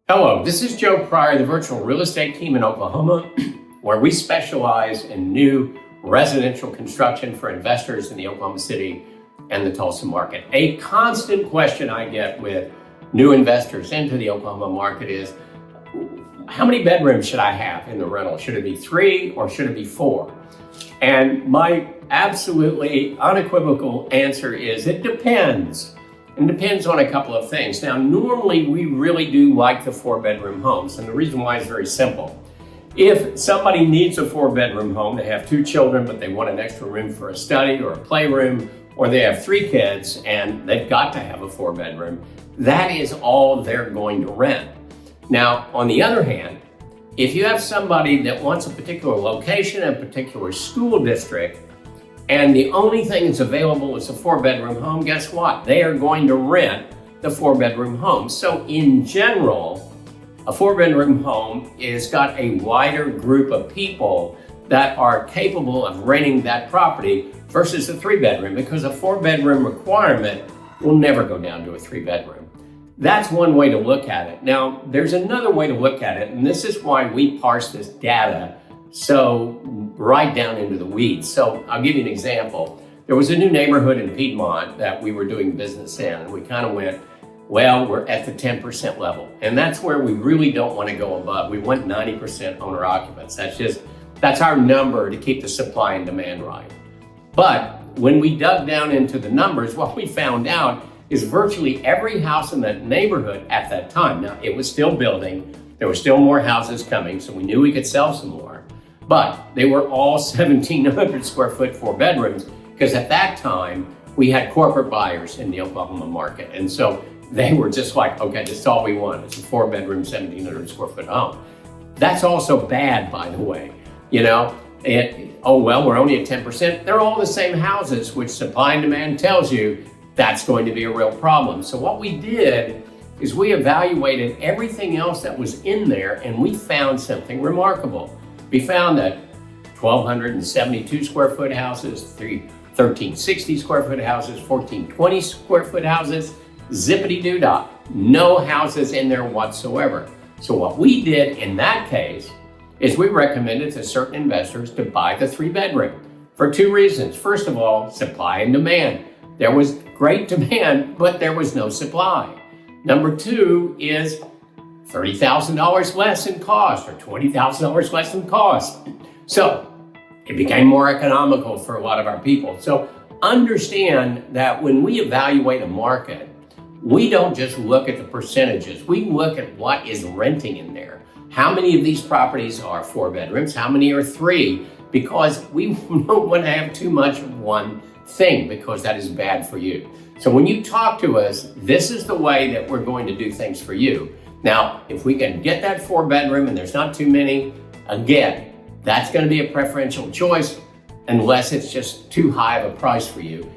Hello, this is Joe Pryor, the virtual real estate team in Oklahoma, where we specialize in new residential construction for investors in the Oklahoma City and the Tulsa market. A constant question I get with new investors into the Oklahoma market is, how many bedrooms should I have in the rental? Should it be 3 or should it be 4? And my absolutely unequivocal answer is it depends. It depends on a couple of things. Now, normally we really do like the 4-bedroom homes, and the reason why is very simple. If somebody needs a 4-bedroom home, they have 2 children, but they want an extra room for a study or a playroom, or they have 3 kids and they've got to have a 4-bedroom, that is all they're going to rent. Now, on the other hand, if you have somebody that wants a particular location, a particular school district, and the only thing that's available is a 4-bedroom home, guess what? They are going to rent the 4-bedroom home. So in general, a 4-bedroom home has got a wider group of people that are capable of renting that property versus a 3-bedroom, because a 4-bedroom requirement will never go down to a 3-bedroom. That's one way to look at it. Now, there's another way to look at it, and this is why we parse this data so right down into the weeds. So I'll give you an example. There was a new neighborhood in Piedmont that we were doing business in, and we kind of went, well, we're at the 10% level. And that's where we really don't want to go above. We want 90% owner occupants. That's our number to keep the supply and demand right. But when we dug down into the numbers, what we found out is virtually every house in that neighborhood at that time, now it was still building, there were still more houses coming, so we knew we could sell some more, but they were all 1,700 square foot 4-bedrooms, because at that time we had corporate buyers in the Oklahoma market. And so they were just like, okay, this is all we want. It's a 4-bedroom, 1,700 square foot home. That's also bad, by the way. Oh, well, we're only at 10%. They're all the same houses, which supply and demand tells you that's going to be a real problem. So what we did is we evaluated everything else that was in there, and we found something remarkable. We found that 1,272 square foot houses, 1,360 square foot houses, 1,420 square foot houses, zippity-doo-dah, no houses in there whatsoever. So what we did in that case is we recommended to certain investors to buy the 3-bedroom for 2 reasons. First of all, supply and demand. There was great demand, but there was no supply. Number 2 is $30,000 less in cost or $20,000 less in cost. So it became more economical for a lot of our people. So understand that when we evaluate a market, we don't just look at the percentages. We look at what is renting in there. How many of these properties are 4-bedrooms? How many are 3? Because we don't want to have too much of one thing, because that is bad for you. So when you talk to us, this is the way that we're going to do things for you. Now, if we can get that 4-bedroom and there's not too many, again, that's going to be a preferential choice unless it's just too high of a price for you.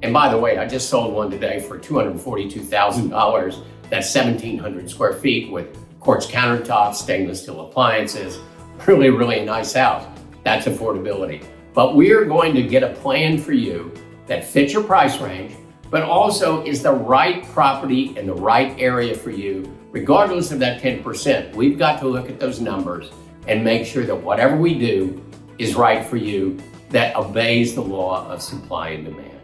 And by the way, I just sold one today for $242,000. That's 1,700 square feet with quartz countertops, stainless steel appliances, really, really nice house. That's affordability. But we're going to get a plan for you that fits your price range, but also is the right property in the right area for you, regardless of that 10%. We've got to look at those numbers and make sure that whatever we do is right for you, that obeys the law of supply and demand.